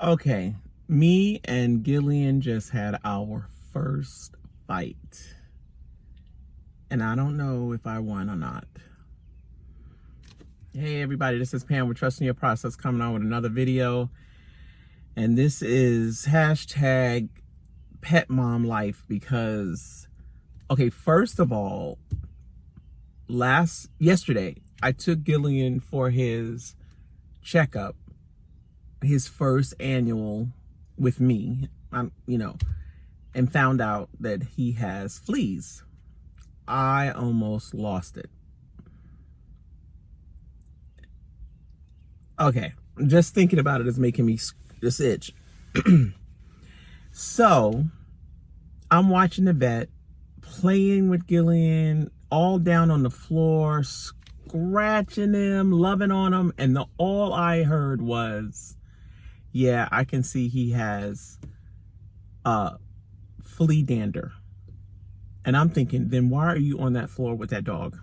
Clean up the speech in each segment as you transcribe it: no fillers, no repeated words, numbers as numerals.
Okay, me and Gillian just had our first fight. And I don't know if I won or not. Hey everybody, this is Pam with Trusting Your Process coming on with another video. And this is hashtag pet mom life because, okay, first of all, yesterday, I took Gillian for his checkup, his first annual with me, and found out that he has fleas. I almost lost it. Okay, just thinking about it is making me just itch. So, I'm watching the vet, playing with Gillian, all down on the floor, scratching him, loving on him, and all I heard was, yeah, I can see he has flea dander. And I'm thinking, then why are you on that floor with that dog?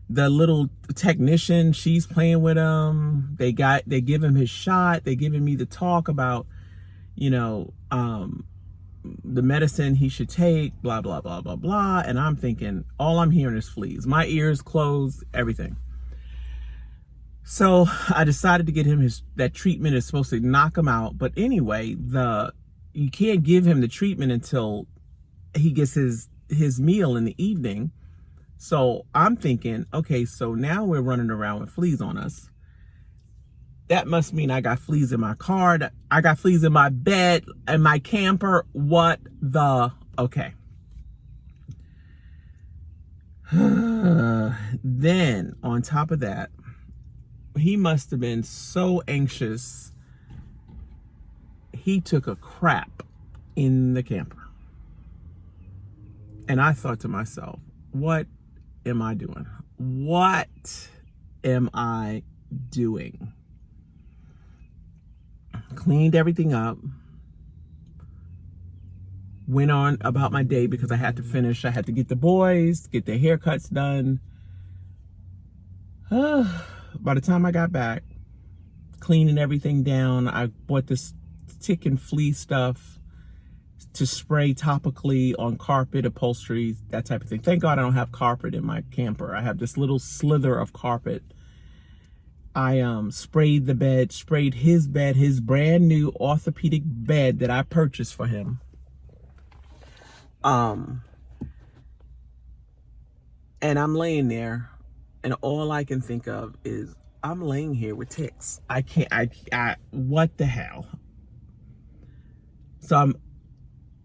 The little technician, she's playing with him. They give him his shot. They giving me the talk about, the medicine he should take, blah, blah, blah, blah, blah. And I'm thinking, all I'm hearing is fleas. My ears closed, everything. So I decided to get him that treatment is supposed to knock him out. But anyway, you can't give him the treatment until he gets his meal in the evening. So I'm thinking, okay, so now we're running around with fleas on us. That must mean I got fleas in my car. I got fleas in my bed and my camper. Okay. Then on top of that, he must have been so anxious. He took a crap in the camper. And I thought to myself, what am I doing? What am I doing? Cleaned everything up. Went on about my day because I had to finish. I had to get the boys, get their haircuts done. By the time I got back, cleaning everything down, I bought this tick and flea stuff to spray topically on carpet, upholstery, that type of thing. Thank God I don't have carpet in my camper. I have this little slither of carpet. I sprayed the bed, sprayed his bed, his brand new orthopedic bed that I purchased for him. And I'm laying there, and all I can think of is I'm laying here with ticks. What the hell? So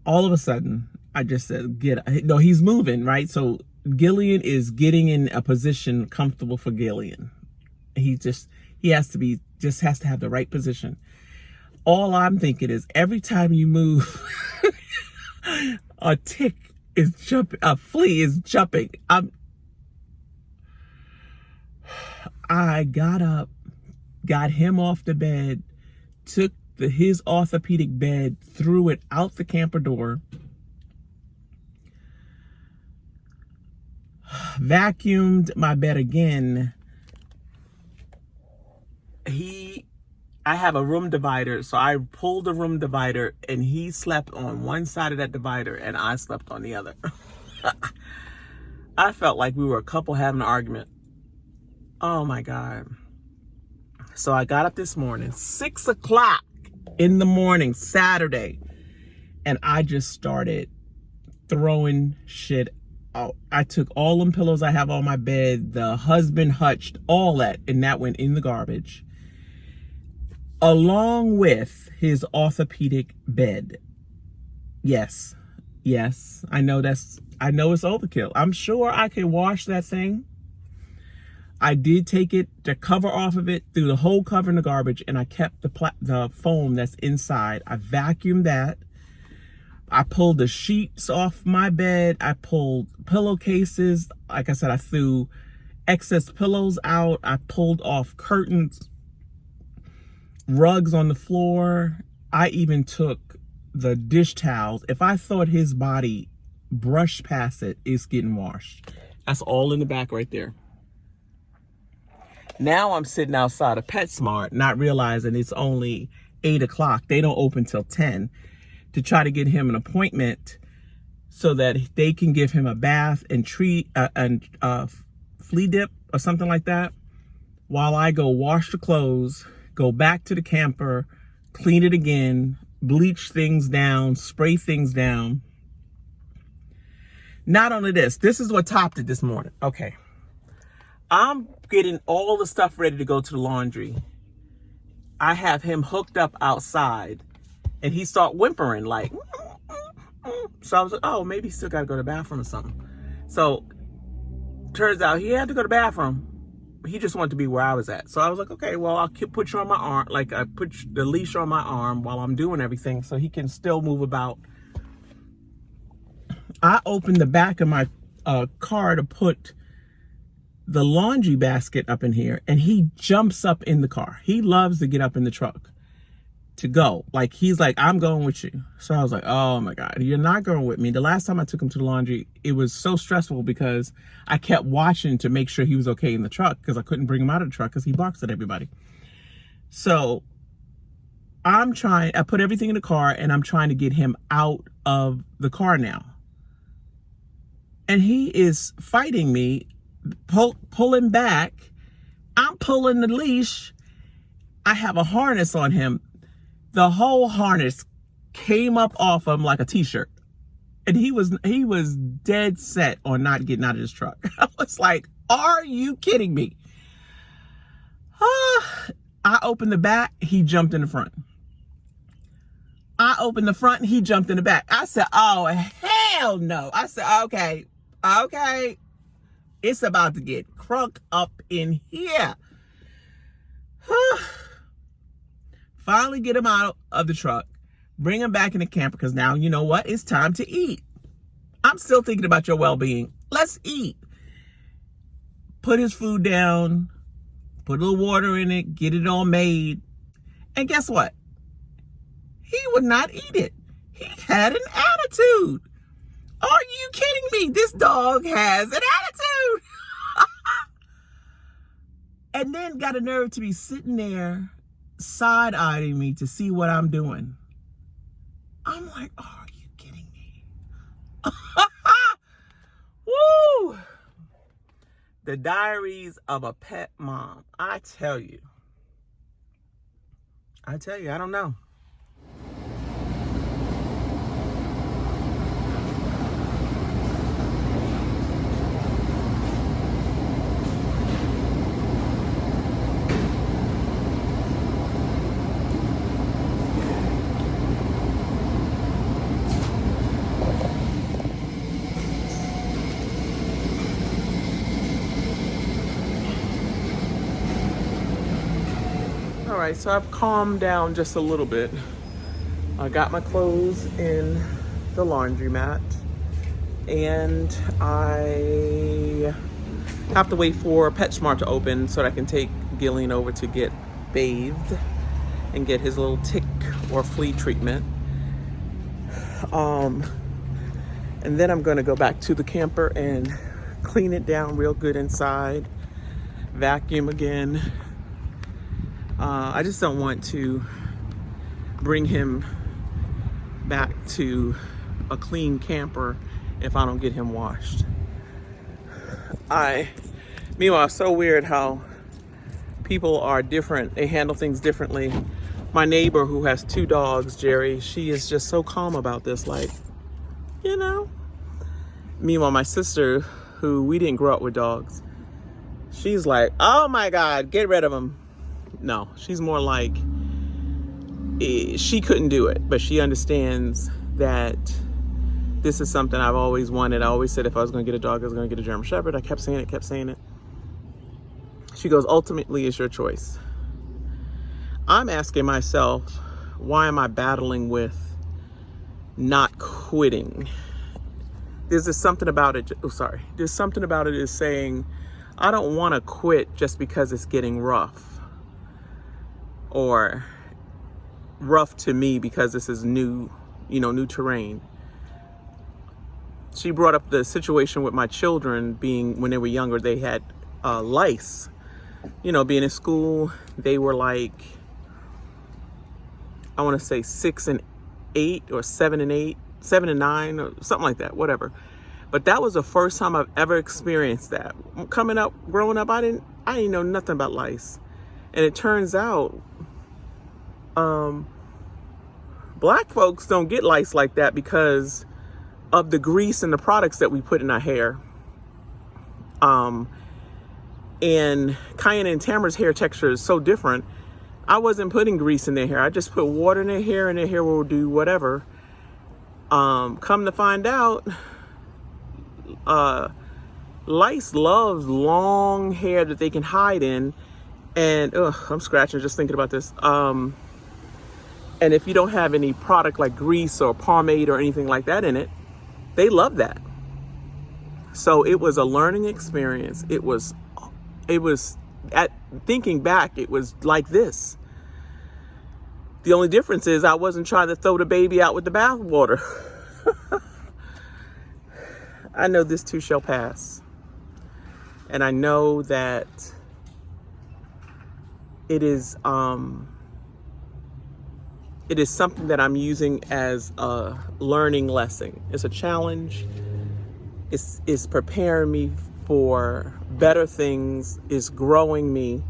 all of a sudden, I just said, no, he's moving, right? So Gillian is getting in a position comfortable for Gillian. He has to have the right position. All I'm thinking is every time you move, a tick is jumping, a flea is jumping. I got up, got him off the bed, took his orthopedic bed, threw it out the camper door, vacuumed my bed again. I have a room divider, so I pulled the room divider and he slept on one side of that divider and I slept on the other. I felt like we were a couple having an argument. Oh my God. So I got up this morning, 6 o'clock in the morning, Saturday, and I just started throwing shit out. I took all them pillows I have on my bed, the husband hutched, all that, and that went in the garbage, along with his orthopedic bed. Yes, I know it's overkill. I'm sure I can wash that thing. I did take the cover off of it, threw the whole cover in the garbage, and I kept the foam that's inside. I vacuumed that. I pulled the sheets off my bed. I pulled pillowcases. Like I said, I threw excess pillows out. I pulled off curtains, rugs on the floor. I even took the dish towels. If I thought his body brushed past it, it's getting washed. That's all in the back right there. Now I'm sitting outside of PetSmart, not realizing it's only 8 o'clock. They don't open till 10, to try to get him an appointment so that they can give him a bath and flea dip or something like that, while I go wash the clothes, go back to the camper, clean it again, bleach things down, spray things down. Not only this is what topped it this morning. Okay. I'm getting all the stuff ready to go to the laundry. I have him hooked up outside, and he start whimpering like, so I was like, oh, maybe he still got to go to the bathroom or something. So turns out he had to go to the bathroom. He just wanted to be where I was at. So I was like, okay, well, I'll put you on my arm. Like, I put the leash on my arm while I'm doing everything so he can still move about. I opened the back of my car to put the laundry basket up in here, and he jumps up in the car. He loves to get up in the truck to go. Like, he's like, I'm going with you. So I was like, oh my God, you're not going with me. The last time I took him to the laundry, it was so stressful because I kept watching to make sure he was okay in the truck, because I couldn't bring him out of the truck because he barks at everybody. So I put everything in the car, and I'm trying to get him out of the car now. And he is fighting me, pulling back. I'm pulling the leash. I have a harness on him. The whole harness came up off him like a t-shirt. And he was dead set on not getting out of his truck. I was like, are you kidding me? I opened the back, he jumped in the front. I opened the front, he jumped in the back. I said, oh, hell no. I said, okay, it's about to get crunk up in here. Finally get him out of the truck, bring him back in the camper, because now, you know what? It's time to eat. I'm still thinking about your well-being. Let's eat. Put his food down, put a little water in it, get it all made. And guess what? He would not eat it. He had an attitude. Are you kidding me? This dog has an attitude. And then got a nerve to be sitting there side-eyeing me to see what I'm doing. I'm like, oh, are you kidding me? Woo! The Diaries of a Pet Mom. I tell you, I don't know. All right, so I've calmed down just a little bit. I got my clothes in the laundromat, and I have to wait for PetSmart to open so that I can take Gillian over to get bathed and get his little tick or flea treatment. And then I'm gonna go back to the camper and clean it down real good inside, vacuum again. I just don't want to bring him back to a clean camper if I don't get him washed. Meanwhile, it's so weird how people are different. They handle things differently. My neighbor who has 2 dogs, Jerry, she is just so calm about this, like, you know. Meanwhile, my sister, who we didn't grow up with dogs, she's like, oh my God, get rid of them. No, she's more like, she couldn't do it, but she understands that this is something I've always wanted. I always said if I was going to get a dog, I was going to get a German Shepherd. I kept saying it. She goes, ultimately, it's your choice. I'm asking myself, why am I battling with not quitting? There's something about it. There's something about it is saying, I don't want to quit just because it's getting rough. Or rough to me because this is new terrain. She brought up the situation with my children being, when they were younger, they had lice you know, being in school, they were like, I want to say 6 and 8 or 7 and 8, 7 and 9 or something like that, whatever. But that was the first time I've ever experienced that. Growing up, I didn't know nothing about lice. And it turns out, black folks don't get lice like that because of the grease and the products that we put in our hair. And Cayenne and Tamara's hair texture is so different. I wasn't putting grease in their hair. I just put water in their hair and their hair will do whatever. Come to find out, lice loves long hair that they can hide in. And I'm scratching just thinking about this. And if you don't have any product like grease or pomade or anything like that in it, they love that. So it was a learning experience. It was thinking back, it was like this. The only difference is I wasn't trying to throw the baby out with the bathwater. I know this too shall pass. And I know that it is something that I'm using as a learning lesson. It's a challenge. It's preparing me for better things. It's growing me.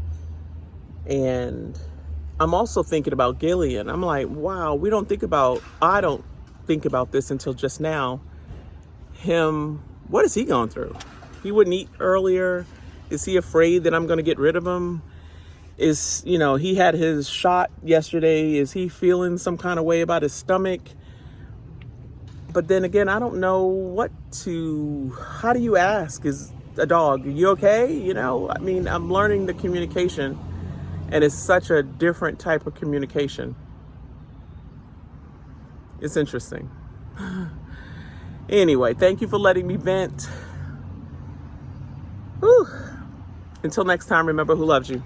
And I'm also thinking about Gillian. I'm like, wow, I don't think about this until just now. What is he going through? He wouldn't eat earlier. Is he afraid that I'm going to get rid of him? He had his shot yesterday. Is he feeling some kind of way about his stomach? But then again, I don't know how do you ask? Is a dog, are you okay? I'm learning the communication, and it's such a different type of communication. It's interesting. Anyway, thank you for letting me vent. Whew. Until next time, remember who loves you.